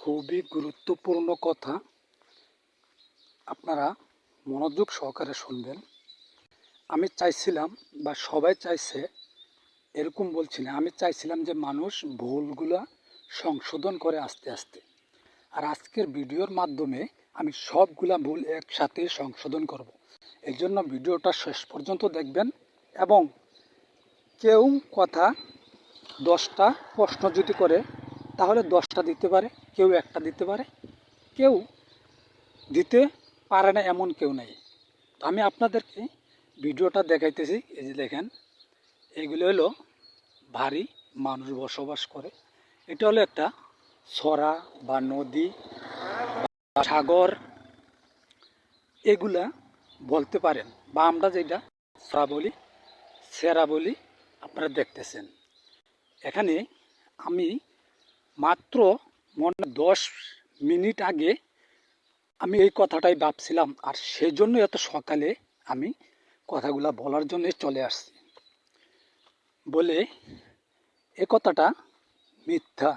খুবই গুরুত্বপূর্ণ কথা, আপনারা মনোযোগ সহকারে শুনবেন। আমি চাইছিলাম বা সবাই চাইছে, এরকম বলছি না, আমি চাইছিলাম যে মানুষ ভুলগুলা সংশোধন করে আস্তে আস্তে। আর আজকের ভিডিওর মাধ্যমে আমি সবগুলা ভুল একসাথে সংশোধন করব। এই জন্য ভিডিওটা শেষ পর্যন্ত দেখবেন। এবং কেউ কথা 10টা প্রশ্ন যদি করে তাহলে 10টা দিতে পারে, কেউ একটা দিতে পারে, কেউ দিতে পারে না এমন কেউ নেই। তো আমি আপনাদেরকে ভিডিওটা দেখাইতেছি। এই যে দেখেন, এইগুলো হলো ভারী মানুষ বসবাস করে। এটা হলো একটা সরা বা নদী বা সাগর, এগুলা বলতে পারেন, বা আমরা যেটা সরা বলি, সেরা বলি, আপনারা দেখতেছেন। এখানে আমি মাত্র মনে 10 মিনিট আগে আমি এই কথাটাই ভাবছিলাম, আর সেজন্য এত সকালে আমি কথাগুলা বলার জন্য চলে আসছি। বলে এ কথাটা মিথ্যা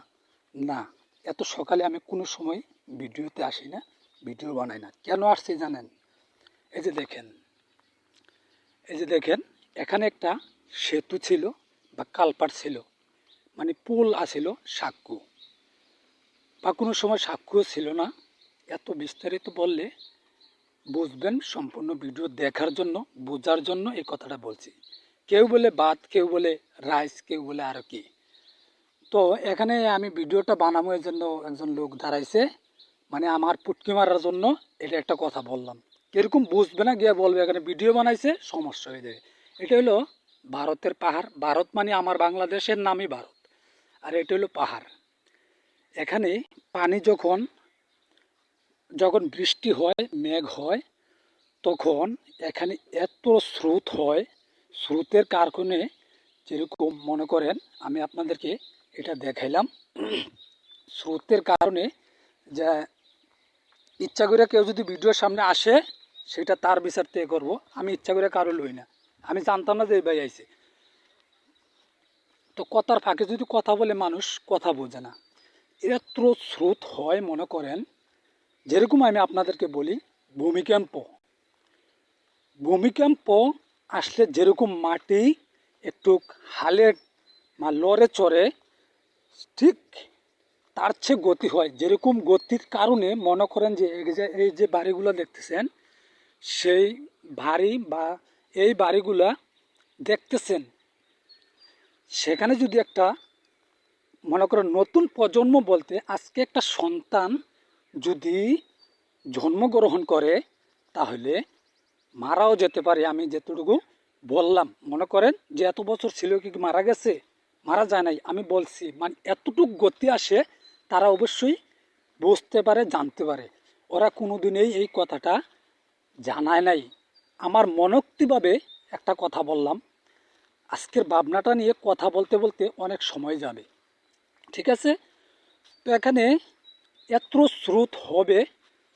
না, এত সকালে আমি কোনো সময় ভিডিওতে আসি না, ভিডিও বানাই না। কেন আসছি জানেন? এই যে দেখেন, এই যে দেখেন, এখানে একটা সেতু ছিল বা কালপাট ছিল, মানে পুল আছিল, সাঁকু, বা কোনো সময় সাঁকুও ছিল না। এত বিস্তারিত বললে বুঝবেন, সম্পূর্ণ ভিডিও দেখার জন্য, বোঝার জন্য এই কথাটা বলছি। কেউ বলে ভাত, কেউ বলে রাইস, কেউ বলে আরো কি। তো এখানে আমি ভিডিওটা বানাবো, এর জন্য একজন লোক দাঁড়াইছে, মানে আমার পুটকি মারার জন্য। এটা একটা কথা বললাম, কিরকম বুঝবে না, গিয়ে বলবে এখানে ভিডিও বানাইছে, সমস্যা হয়ে যাবে। এটা হলো ভারতের পাহাড়। ভারত মানে আমার বাংলাদেশের নামই ভারত। আর এটা হলো পাহাড়। এখানে পানি যখন যখন বৃষ্টি হয়, মেঘ হয়, তখন এখানে এত স্রোত হয়। স্রোতের কারণে, যেরকম মনে করেন, আমি আপনাদেরকে এটা দেখাইলাম। স্রোতের কারণে যে ইচ্ছা করে কেউ যদি ভিডিওর সামনে আসে, সেটা তার বিচার থেকে করবো। আমি ইচ্ছা করে কারো লই না, আমি জানতাম না যে এই ভাই আইছে। তো কথার ফাঁকে যদি কথা বলে, মানুষ কথা বোঝে না। এত স্রোত হয়, মনে করেন যেরকম আমি আপনাদেরকে বলি, ভূমিকম্প। ভূমিকম্প আসলে যেরকম মাটি একটু হালে বা লড়ে চড়ে, ঠিক তার চেয়ে গতি হয়। যেরকম গতির কারণে মনে করেন যে এই যে বাড়িগুলো দেখতেছেন, সেই বাড়ি বা এই বাড়িগুলা দেখতেছেন, সেখানে যদি একটা, মনে করেন নতুন প্রজন্ম বলতে আজকে একটা সন্তান যদি জন্মগ্রহণ করে, তাহলে মারাও যেতে পারে। আমি যেতটুকু বললাম, মনে করেন যে এত বছর ছিল, কি মারা গেছে? মারা যায় নাই। আমি বলছি মানে এতটুকু গতি আসে, তারা অবশ্যই বুঝতে পারে, জানতে পারে। ওরা কোনোদিনই এই কথাটা জানায় নাই। আমার মনোক্তিভাবে একটা কথা বললাম। আজকের ভাবনাটা নিয়ে কথা বলতে বলতে অনেক সময় যাবে, ঠিক আছে? তো এখানে এত স্রোত হবে,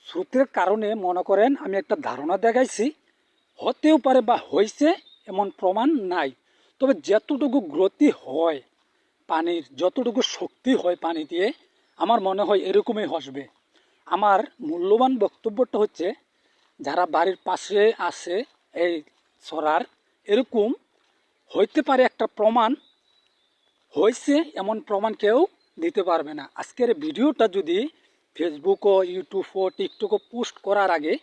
স্রোতের কারণে মনে করেন আমি একটা ধারণা দেখাইছি, হতেও পারে বা হয়েছে এমন প্রমাণ নাই। তবে যতটুকু গতি হয় পানির, যতটুকু শক্তি হয় পানি দিয়ে, আমার মনে হয় এরকমই হসবে। আমার মূল্যবান বক্তব্যটা হচ্ছে, যারা বাড়ির পাশে আছে এই সরার, এরকম হইতে পারে একটা প্রমাণ হয়েছে, এমন প্রমাণ কেউ দিতে পারবে না। আজকের ভিডিওটা যদি ফেসবুক ও ইউটিউব ও টিকটক পোস্ট করার আগে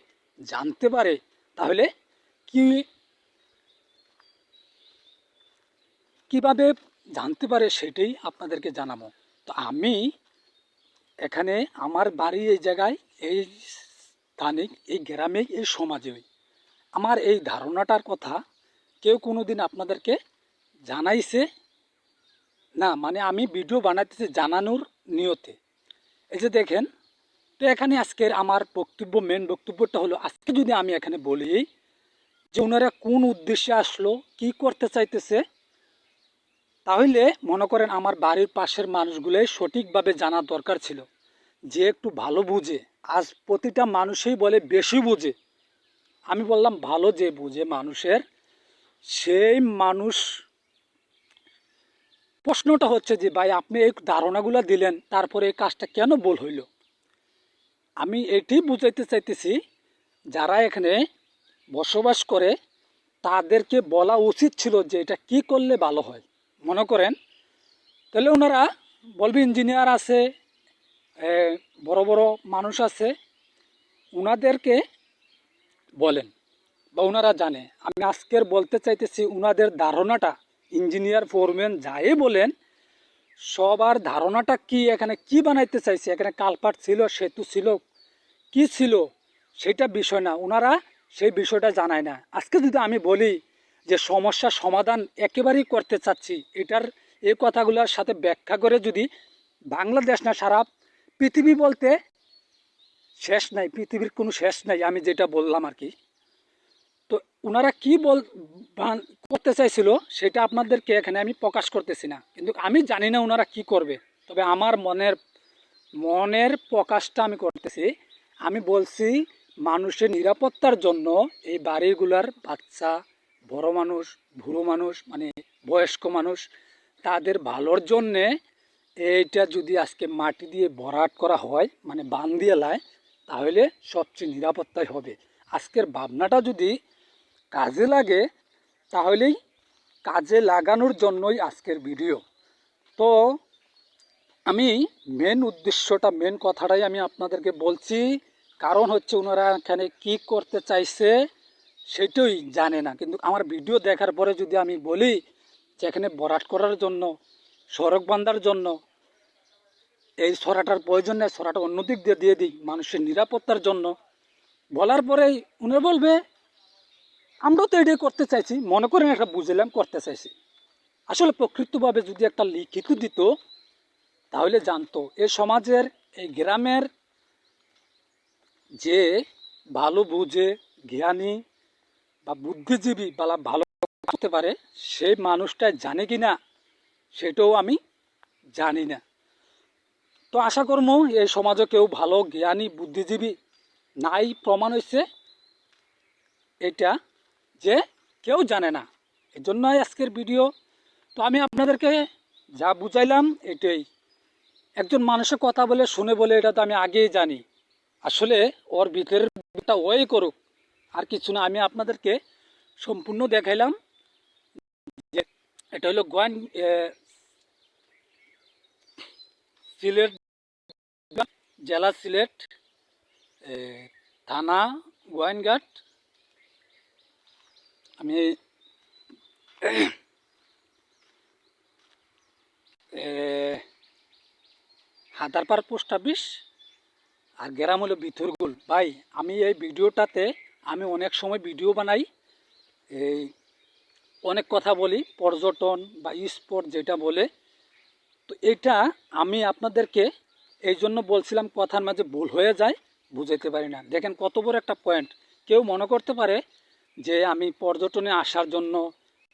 জানতে পারে, তাহলে কি কিভাবে জানতে পারে সেটাই আপনাদেরকে জানাবো। তো আমি এখানে, আমার বাড়ি এই জায়গায়, এই স্থানিক, এই গ্রামে, এই সমাজে, আমার এই ধারণাটার কথা কেউ কোনোদিন আপনাদেরকে জানাইছে না। মানে আমি ভিডিও বানাইতেছি জানানোর নিয়তে। এই যে দেখেন, তো এখানে আজকের আমার বক্তব্য, মেন বক্তব্যটা হলো, আজকে যদি আমি এখানে বলি যে ওনারা কোন উদ্দেশ্যে আসলো, কি করতে চাইতেছে, তাহলে মনে করেন আমার বাড়ির পাশের মানুষগুলোই সঠিকভাবে জানা দরকার ছিল। যে একটু ভালো বুঝে, আজ প্রতিটা মানুষই বলে বেশি বুঝে, আমি বললাম ভালো যে বুঝে মানুষের, সেই মানুষ। প্রশ্নটা হচ্ছে যে ভাই, আপনি এই ধারণাগুলো দিলেন, তারপরে এই কাজটা কেন ভুল হইল? আমি এটি বুঝাইতে চাইতেছি, যারা এখানে বসবাস করে তাদেরকে বলা উচিত ছিল যে এটা কি করলে ভালো হয়। মনে করেন, তাহলে ওনারা বলবে ইঞ্জিনিয়ার আছে, এ, বড় বড় মানুষ আছে, ওনাদেরকে বলেন বা ওনারা জানে। আমি আজকের বলতে চাইতেছি ওনাদের ধারণাটা, ইঞ্জিনিয়ার ফোরম্যান যাই বলেন, সবার ধারণাটা কি, এখানে কি বানাইতে চাইছে, এখানে কালপাট ছিল, সেতু ছিল, কি ছিল সেটা বিষয় না, ওনারা সেই বিষয়টা জানায় না। আজকে যদি আমি বলি যে সমস্যার সমাধান একেবারেই করতে চাচ্ছি, এটার এই কথাগুলোর সাথে ব্যাখ্যা করে যদি বাংলাদেশ না সারা পৃথিবী বলতে শেষ নাই, পৃথিবীর কোনো শেষ নাই, আমি যেটা বললাম আর কি। তো ওনারা কি করতে চাইছিল সেটা আপনাদেরকে এখানে আমি প্রকাশ করতেছি না, কিন্তু আমি জানি না ওনারা কি করবে। তবে আমার মনের মনের প্রকাশটা আমি করতেছি। আমি বলছি মানুষের নিরাপত্তার জন্য এই বাড়িগুলার বাচ্চা, বড় মানুষ, বুড়ো মানুষ, মানে বয়স্ক মানুষ, তাদের ভালোর জন্যে এইটা যদি আজকে মাটি দিয়ে ভরাট করা হয়, মানে বান দিয়ে লায়, তাহলে সবচেয়ে নিরাপত্তাই হবে। আজকের ভাবনাটা যদি কাজে লাগে, তাহলেই কাজে লাগানোর জন্যই আজকের ভিডিও। তো আমি মেন উদ্দেশ্যটা, মেন কথাটাই আমি আপনাদেরকে বলছি। কারণ হচ্ছে ওনারা এখানে কি করতে চাইছে সেটাই জানে না, কিন্তু আমার ভিডিও দেখার পরে যদি আমি বলি যে এখানে ভরাট করার জন্য, সড়ক বাঁধার জন্য এই সরাটার প্রয়োজন নেই, সরাটা অন্যদিক দিয়ে দিয়ে দিই মানুষের নিরাপত্তার জন্য, বলার পরেই উনি বলবে আমরাও তো এটাই করতে চাইছি, মনে করেন একটা বুঝলাম করতে চাইছি। আসলে প্রকৃতভাবে যদি একটা লিখিত দিত তাহলে জানতো এই সমাজের, এই গ্রামের যে ভালো বুঝে, জ্ঞানী বা বুদ্ধিজীবী বা ভালো করতে পারে, সেই মানুষটা জানে কি না সেটাও আমি জানি না। তো আশা করব এই সমাজে কেউ ভালো জ্ঞানী বুদ্ধিজীবী নাই, প্রমাণ হয়েছে এটা যে কেউ জানে না। এই জন্যই আজকের ভিডিও। তো আমি আপনাদেরকে যা বুঝাইলাম এটাই। একজন মানুষের কথা বলে শুনে বলে এটা তো আমি আগেই জানি, আসলে ওর ভিতরের ওই করুক, আর কিছু না। আমি আপনাদেরকে সম্পূর্ণ দেখাইলাম যে এটা হলো সিলেট জেলা, সিলেট থানা গোয়াইনঘাট। আমি হাদারপাড় পোস্ট অফিস, আর গ্রাম হলো ভিতরগুল। ভাই আমি এই ভিডিওটাতে আমি অনেক সময় ভিডিও বানাই, এই অনেক কথা বলি, পর্যটন বা স্পট যেটা বলে। তো এটা আমি আপনাদেরকে এই জন্য বলছিলাম, কথার মাঝে ভুল হয়ে যায়, বুঝাইতে পারি না। দেখেন কত বড় একটা পয়েন্ট। কেউ মনে করতে পারে যে আমি পর্যটনে আসার জন্য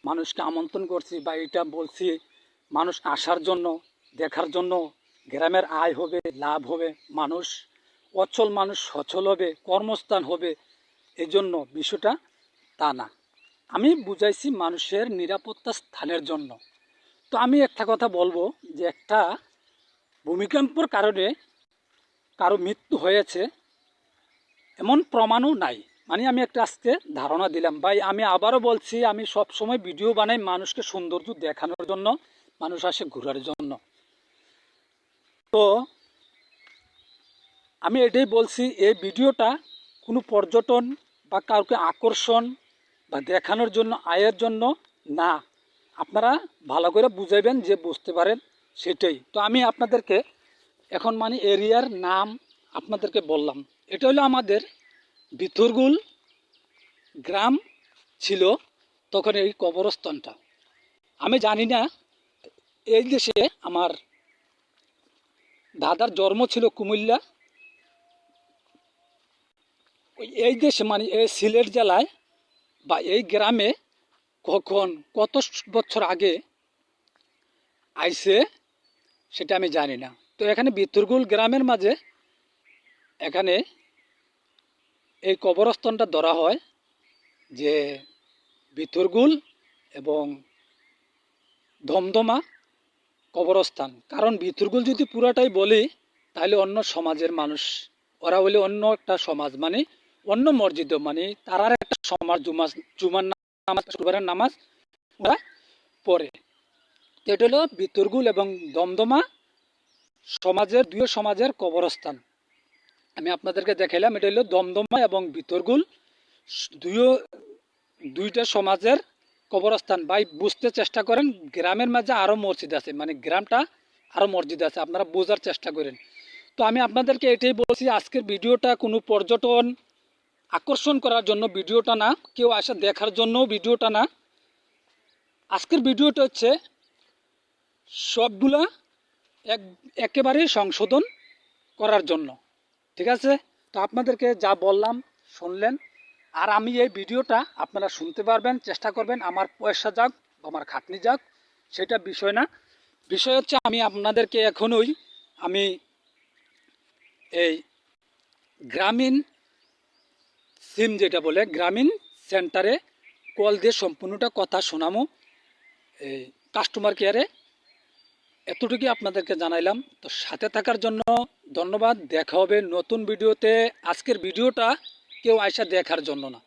মানুষকে আমন্ত্রণ করছি বা এটা বলছি মানুষ আসার জন্য, দেখার জন্য, গ্রামের আয় হবে, লাভ হবে, মানুষ অচল মানুষ সচল হবে, কর্মস্থান হবে, এই জন্য বিষয়টা তা না। আমি বুঝাইছি মানুষের নিরাপত্তা স্থানের জন্য। তো আমি একটা কথা বলবো যে একটা ভূমিকম্পর কারণে কারো মৃত্যু হয়েছে এমন প্রমাণও নাই, মানে আমি একটা আজকে ধারণা দিলাম। ভাই আমি আবারও বলছি, আমি সব সময় ভিডিও বানাই মানুষকে সৌন্দর্য দেখানোর জন্য, মানুষ আসে ঘোরার জন্য। তো আমি এটাই বলছি, এই ভিডিওটা কোনো পর্যটন বা কাউকে আকর্ষণ বা দেখানোর জন্য, আয়ের জন্য না। আপনারা ভালো করে বুঝাইবেন যে বুঝতে পারেন সেটাই। তো আমি আপনাদেরকে এখন মানে এরিয়ার নাম আপনাদেরকে বললাম। এটা হলো আমাদের ভিতরগুল গ্রাম ছিল তখন এই কবরস্থানটা। আমি জানি না, এই দেশে আমার দাদার জন্ম ছিল কুমিল্লা, এই দেশে মানে এই সিলেট জেলায় বা এই গ্রামে কখন কত বছর আগে আইছে সেটা আমি জানি না। তো এখানে ভিতরগুল গ্রামের মাঝে এখানে এই কবরস্থানটা ধরা হয় যে ভিতরগুল এবং ধমধমা কবরস্থান। কারণ ভিতরগুল যদি পুরাটাই বলি তাহলে অন্য সমাজের মানুষ ওরা হইলে অন্য একটা সমাজ, মানে অন্য মসজিদ, মানে তারার একটা সমাজ, জুমার নামাজ, শুক্রবারের নামাজ ওরা পড়ে। তো এটা হলো বিতর্গুল এবং দমদমা সমাজের, দুই সমাজের কবরস্থান। আমি আপনাদেরকে দেখাইলাম, এটা হলো দমদমা এবং বিতর্গুল দুই দুইটা সমাজের কবরস্থান। ভাই বুঝতে চেষ্টা করেন, গ্রামের মাঝে আরও মসজিদ আছে, মানে গ্রামটা আরও মসজিদ আছে, আপনারা বোঝার চেষ্টা করেন। তো আমি আপনাদেরকে এটাই বলছি, আজকের ভিডিওটা কোনো পর্যটন আকর্ষণ করার জন্য ভিডিওটা না, কেউ আসে দেখার জন্য ভিডিওটা না। আজকের ভিডিওটা হচ্ছে সবগুলা একেবারে সংশোধন করার জন্য, ঠিক আছে? তো আপনাদেরকে যা বললাম শুনলেন, আর আমি এই ভিডিওটা আপনারা শুনতে পারবেন, চেষ্টা করবেন, আমার পয়সা যাক বা আমার খাটনি যাক সেটা বিষয় না। বিষয় হচ্ছে আমি আপনাদেরকে এখনই আমি এই গ্রামীণ সিম যেটা বলে গ্রামীণ সেন্টারে কল দিয়ে সম্পূর্ণটা কথা শোনামো এই কাস্টমার কেয়ারে। এতটুকুই আপনাদেরকে জানাইলাম। তো সাথে থাকার জন্য ধন্যবাদ। দেখা হবে নতুন ভিডিওতে। আজকের ভিডিওটা কেউ আয়সা দেখার জন্য না।